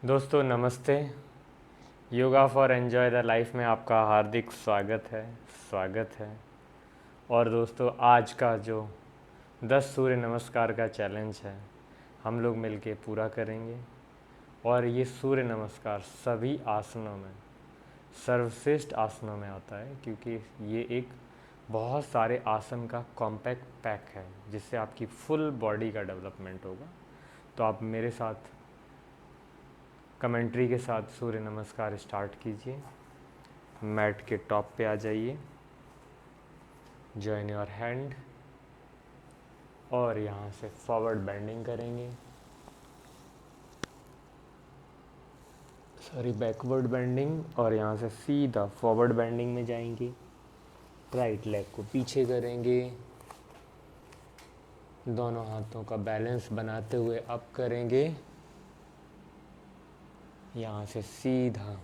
दोस्तों नमस्ते। Yoga for enjoy the life में आपका हार्दिक स्वागत है। और दोस्तों आज का जो 10 सूर्य नमस्कार का चैलेंज है हम लोग मिलके पूरा करेंगे। और ये सूर्य नमस्कार सभी आसनों में सर्वश्रेष्ठ आसनों में आता है, क्योंकि ये एक बहुत सारे आसन का कॉम्पैक्ट पैक है जिससे आपकी फुल बॉडी का डेवलपमेंट होगा। तो आप मेरे साथ कमेंट्री के साथ सूर्य नमस्कार स्टार्ट कीजिए। मैट के टॉप पे आ जाइए, जॉइन योर हैंड और यहाँ से फॉरवर्ड बेंडिंग करेंगे, बैकवर्ड बेंडिंग, और यहाँ से सीधा फॉरवर्ड बेंडिंग में जाएंगे। राइट लेग को पीछे करेंगे, दोनों हाथों का बैलेंस बनाते हुए अप करेंगे। यहाँ से सीधा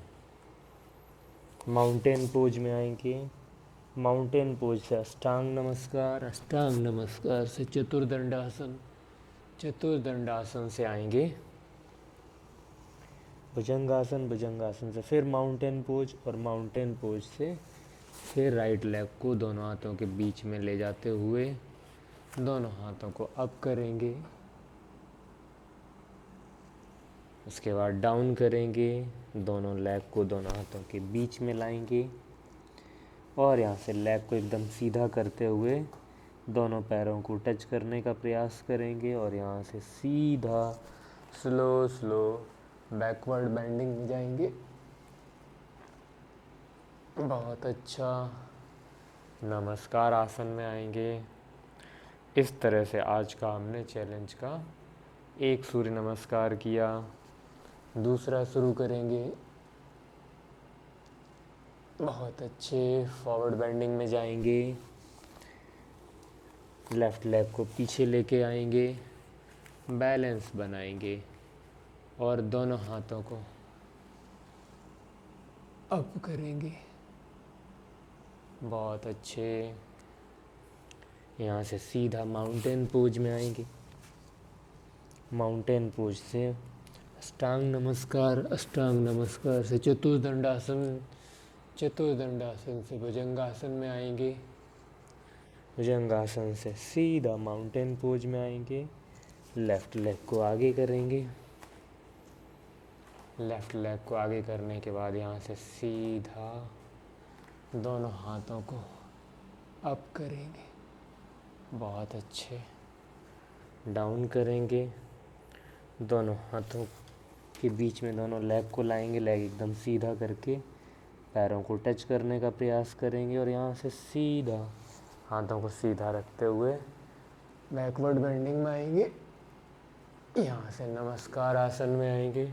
माउंटेन पोज में आएंगे। माउंटेन पोज से अष्टांग नमस्कार, अष्टांग नमस्कार से चतुर्दंडासन, चतुर्दंडासन से आएंगे भुजंगासन, भुजंगासन से फिर माउंटेन पोज, और माउंटेन पोज से फिर राइट लेग को दोनों हाथों के बीच में ले जाते हुए दोनों हाथों को अप करेंगे। उसके बाद डाउन करेंगे, दोनों लेग को दोनों हाथों के बीच में लाएंगे और यहाँ से लेग को एकदम सीधा करते हुए दोनों पैरों को टच करने का प्रयास करेंगे और यहाँ से सीधा स्लो स्लो बैकवर्ड बेंडिंग में जाएंगे। बहुत अच्छा। नमस्कार आसन में आएंगे। इस तरह से आज का हमने चैलेंज का एक सूर्य नमस्कार किया। दूसरा शुरू करेंगे। बहुत अच्छे। फॉरवर्ड बेंडिंग में जाएंगे, लेफ्ट लेग को पीछे लेके आएंगे, बैलेंस बनाएंगे और दोनों हाथों को अप करेंगे। बहुत अच्छे। यहाँ से सीधा माउंटेन पोज में आएंगे। माउंटेन पोज से अष्टांग नमस्कार, अष्टांग नमस्कार से चतुर्दंडासन, चतुर्दंडासन से भुजंगासन में आएंगे। भुजंगासन से सीधा माउंटेन पोज में आएंगे। लेफ्ट लेग को आगे करेंगे। लेफ्ट लेग को आगे करने के बाद यहाँ से सीधा दोनों हाथों को अप करेंगे। बहुत अच्छे। डाउन करेंगे, दोनों हाथों के बीच में दोनों लेग को लाएंगे, लेग एकदम सीधा करके पैरों को टच करने का प्रयास करेंगे और यहाँ से सीधा हाथों को सीधा रखते हुए बैकवर्ड बेंडिंग में आएंगे। यहाँ से नमस्कार आसन में आएंगे।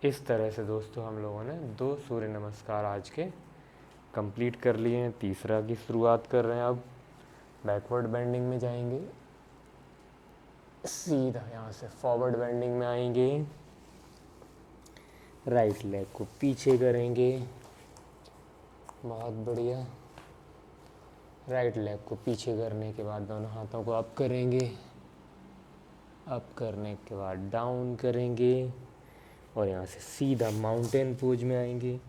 इस तरह से दोस्तों हम लोगों ने 2 सूर्य नमस्कार आज के कंप्लीट कर लिए हैं। तीसरा की शुरुआत कर रहे हैं। अब बैकवर्ड बेंडिंग में जाएंगे, सीधा यहाँ से फॉरवर्ड बेंडिंग में आएंगे, राइट लेग को पीछे करेंगे। बहुत बढ़िया। राइट लेग को पीछे करने के बाद दोनों हाथों को अप करेंगे। अप करने के बाद डाउन करेंगे और यहाँ से सीधा माउंटेन पोज में आएंगे।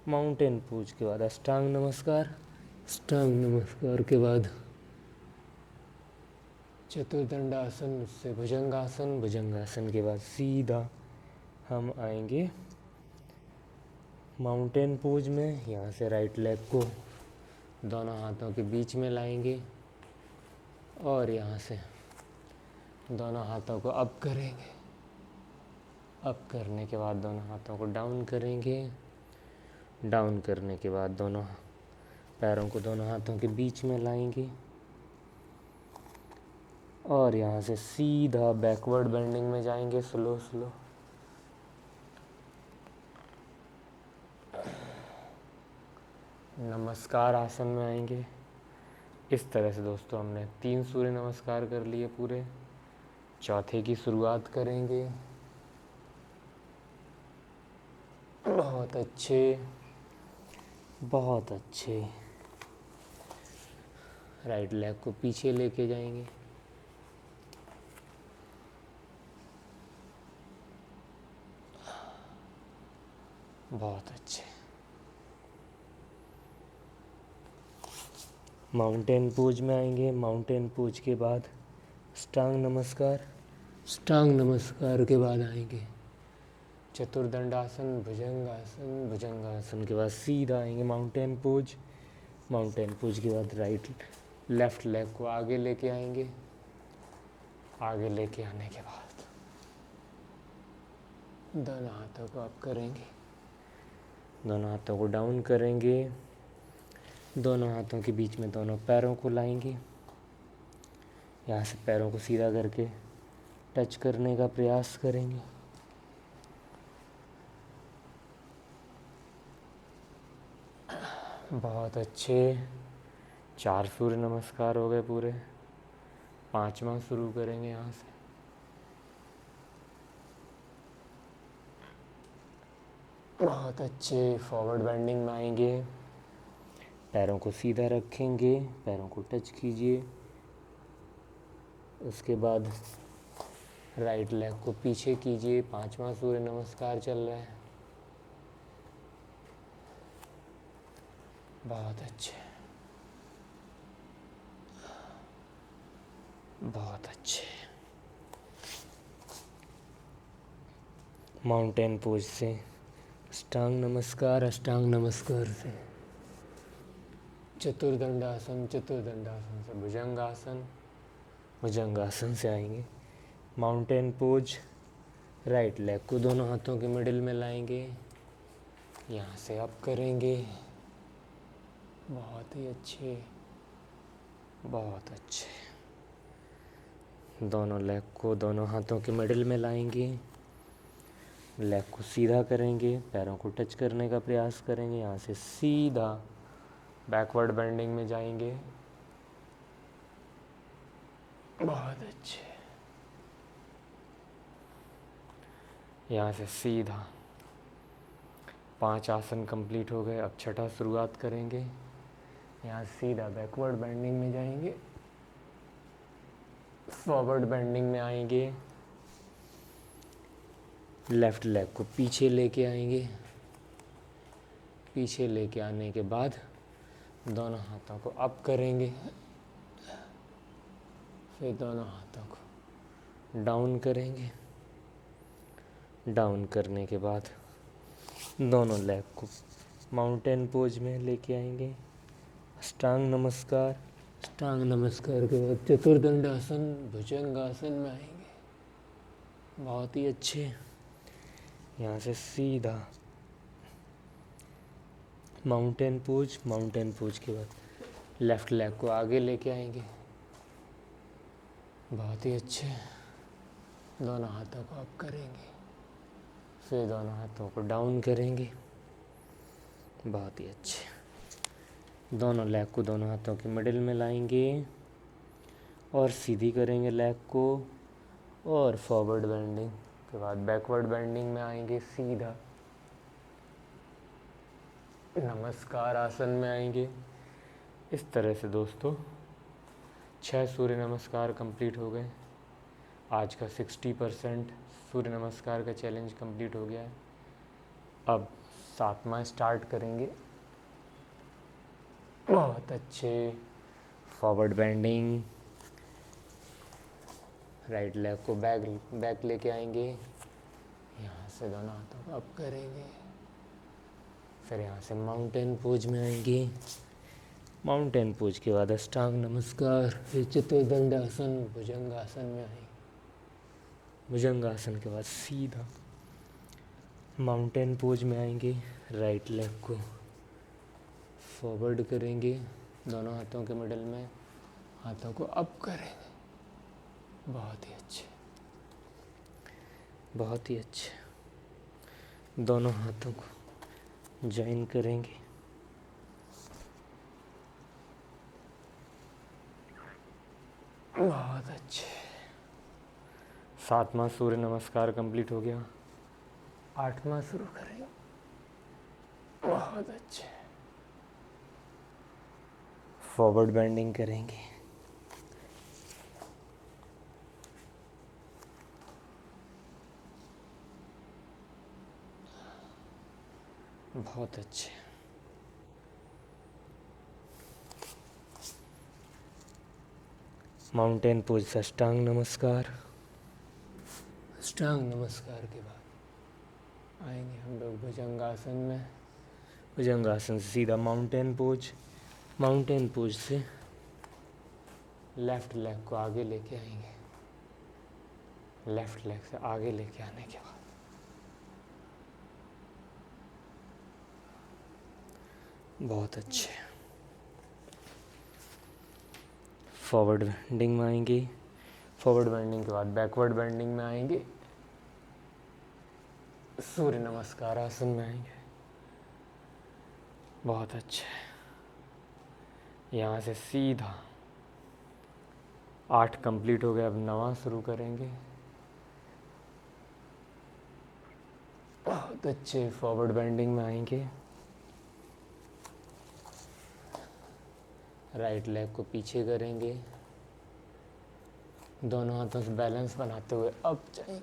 माउंटेन पोज के बाद अष्टांग नमस्कार, अष्टांग नमस्कार के बाद चतुर्दंडासन से भुजंगासन, भुजंगासन के बाद सीधा हम आएंगे माउंटेन पोज में। यहाँ से राइट लेग को दोनों हाथों के बीच में लाएंगे और यहाँ से दोनों हाथों को अप करेंगे। अप करने के बाद दोनों हाथों को डाउन करेंगे। डाउन करने के बाद दोनों पैरों को दोनों हाथों के बीच में लाएंगे और यहाँ से सीधा बैकवर्ड बेंडिंग में जाएंगे स्लो स्लो। नमस्कार आसन में आएंगे। इस तरह से दोस्तों हमने 3 सूर्य नमस्कार कर लिए पूरे। चौथे की शुरुआत करेंगे। बहुत अच्छे, बहुत अच्छे। राइट लेग को पीछे लेके जाएंगे। बहुत अच्छे। माउंटेन पोज में आएंगे। माउंटेन पोज के बाद अष्टांग नमस्कार। अष्टांग नमस्कार के बाद आएंगे चतुर्दंडासन, भुजंगासन। भुजंगासन के बाद सीधा आएंगे माउंटेन पोज। माउंटेन पोज के बाद लेफ्ट लेग को आगे लेके आएंगे। आगे लेके आने के बाद दोनों हाथों को अप करेंगे, दोनों हाथों को डाउन करेंगे। दोनों हाथों के बीच में दोनों पैरों को लाएंगे। यहाँ से पैरों को सीधा करके टच करने का प्रयास करेंगे। बहुत अच्छे। 4 सूर्य नमस्कार हो गए पूरे। 5वां शुरू करेंगे यहाँ से। बहुत अच्छे। फॉरवर्ड बेंडिंग में आएंगे। पैरों को सीधा रखेंगे, पैरों को टच कीजिए। उसके बाद राइट लेग को पीछे कीजिए। 5वां सूर्य नमस्कार चल रहा है। बहुत अच्छे, बहुत अच्छे। माउंटेन पोज से अष्टांग नमस्कार, अष्टांग नमस्कार से चतुर्दंडासन, चतुर्दंडासन से भुजंगासन, भुजंगासन से आएंगे माउंटेन पोज। राइट लेग को दोनों हाथों के मिडिल में लाएंगे, यहाँ से अप करेंगे। बहुत ही अच्छे, बहुत अच्छे। दोनों लेग को दोनों हाथों के मिडिल में लाएंगे। लेग को सीधा करेंगे, पैरों को टच करने का प्रयास करेंगे। यहाँ से सीधा बैकवर्ड बेंडिंग में जाएंगे। बहुत अच्छे। यहाँ से सीधा 5 आसन कंप्लीट हो गए। अब छठा शुरुआत करेंगे। यहाँ सीधा बैकवर्ड बेंडिंग में जाएंगे, फॉरवर्ड बेंडिंग में आएंगे। लेफ्ट लेग को पीछे लेके आएंगे। पीछे लेके आने के बाद दोनों हाथों को अप करेंगे, फिर दोनों हाथों को डाउन करेंगे। डाउन करने के बाद दोनों लेग को माउंटेन पोज में लेके आएंगे। अष्टांग नमस्कार। अष्टांग नमस्कार के बाद चतुर्दंडासन, भुजंगासन में आएंगे। बहुत ही अच्छे। यहाँ से सीधा माउंटेन पोज। माउंटेन पोज के बाद लेफ्ट लेग को आगे लेके आएंगे। बहुत ही अच्छे। दोनों हाथों को अप करेंगे, फिर दोनों हाथों को डाउन करेंगे। बहुत ही अच्छे। दोनों लेग को दोनों हाथों के मिडिल में लाएंगे और सीधी करेंगे लेग को, और फॉरवर्ड बेंडिंग के बाद बैकवर्ड बेंडिंग में आएंगे। सीधा नमस्कार आसन में आएंगे। इस तरह से दोस्तों 6 सूर्य नमस्कार कंप्लीट हो गए। आज का 60% सूर्य नमस्कार का चैलेंज कंप्लीट हो गया है। अब 7वां स्टार्ट करेंगे। बहुत अच्छे। Forward bending. राइट लेग को बैक लेके आएंगे। यहाँ से दोनों हाथों को अप करेंगे, फिर यहाँ से माउंटेन पोज में आएंगे। माउंटेन पोज के बाद अष्टांग नमस्कार, फिर चतुर्दंडासन, भुजंगासन में आएंगे। भुजंगासन के बाद सीधा माउंटेन पोज में आएंगे। राइट लेग को फॉरवर्ड करेंगे, दोनों हाथों के मिडल में हाथों को अप करेंगे। बहुत ही अच्छे, बहुत ही अच्छे। दोनों हाथों को ज्वाइन करेंगे। बहुत अच्छे। 7वां सूर्य नमस्कार कंप्लीट हो गया। 8वां शुरू करेंगे। बहुत अच्छे। फॉरवर्ड बेंडिंग करेंगे। बहुत अच्छे। माउंटेन पोज साष्टांग नमस्कार। साष्टांग नमस्कार के बाद आएंगे हम लोग भुजंगासन में। भुजंगासन से सीधा माउंटेन पोज। माउंटेन पोज से लेफ्ट लेग को आगे लेके आएंगे। लेफ्ट लेग से आगे लेके आने के बाद बहुत अच्छे। फॉरवर्ड बेंडिंग में आएंगे। फॉरवर्ड बेंडिंग के बाद बैकवर्ड बेंडिंग में आएंगे। सूर्य नमस्कार आसन में आएंगे। बहुत अच्छे। यहाँ से सीधा 8 कंप्लीट हो गए। अब 9वां शुरू करेंगे। बहुत अच्छे। फॉरवर्ड बेंडिंग में आएंगे। राइट लेग को पीछे करेंगे। दोनों हाथों से बैलेंस बनाते हुए अप जाएंगे।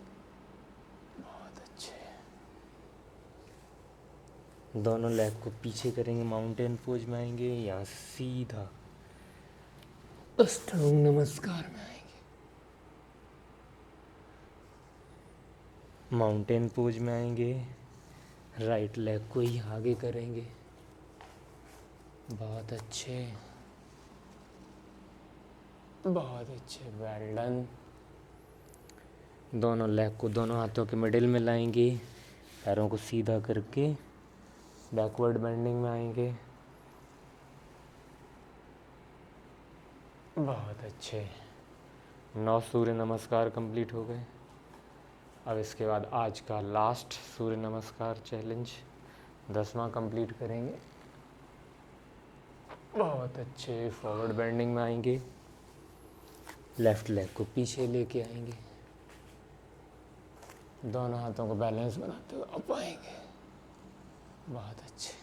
बहुत अच्छे। दोनों लेग को पीछे करेंगे। माउंटेन पोज में आएंगे। यहाँ सीधा अष्टांग नमस्कार में आएंगे। माउंटेन पोज में आएंगे। राइट लेग को ही आगे करेंगे। बहुत अच्छे। बहुत अच्छे। Well done. दोनों लेग को दोनों हाथों के मिडिल में लाएंगे। पैरों को सीधा करके बैकवर्ड बेंडिंग में आएंगे। बहुत अच्छे। 9 सूर्य नमस्कार कंप्लीट हो गए। अब इसके बाद आज का लास्ट सूर्य नमस्कार चैलेंज 10वां कंप्लीट करेंगे। बहुत अच्छे। फॉरवर्ड बेंडिंग में आएंगे। लेफ्ट लेग को पीछे लेके आएंगे। दोनों हाथों को बैलेंस बनाते हुए अप आएंगे। बहुत अच्छे।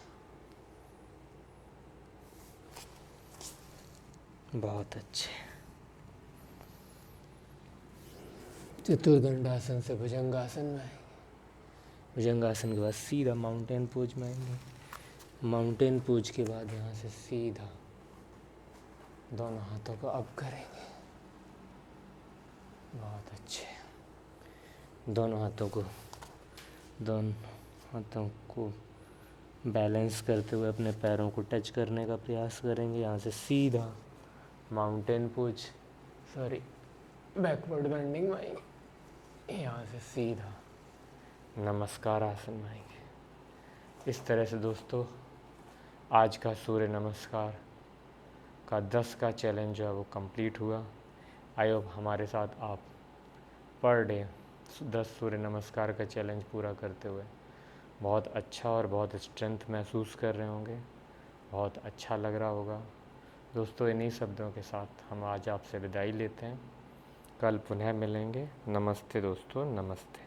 बहुत अच्छे। चतुर्दंडासन से भुजंगासन में आएंगे। भुजंगासन के बाद सीधा माउंटेन पोज में आएंगे। माउंटेन पोज के बाद यहाँ से सीधा दोनों हाथों को अप करेंगे। बहुत अच्छे। दोनों हाथों को बैलेंस करते हुए अपने पैरों को टच करने का प्रयास करेंगे। यहाँ से सीधा माउंटेन पोज बैकवर्ड बेंडिंग में आएंगे। यहाँ से सीधा नमस्कार आसन में आएंगे। इस तरह से दोस्तों आज का सूर्य नमस्कार का 10 का चैलेंज जो है वो कंप्लीट हुआ। आई होप हमारे साथ आप पर डे 10 सूर्य नमस्कार का चैलेंज पूरा करते हुए बहुत अच्छा और बहुत स्ट्रेंथ महसूस कर रहे होंगे। बहुत अच्छा लग रहा होगा। दोस्तों इन्हीं शब्दों के साथ हम आज आपसे विदाई लेते हैं। कल पुनः मिलेंगे। नमस्ते दोस्तों, नमस्ते।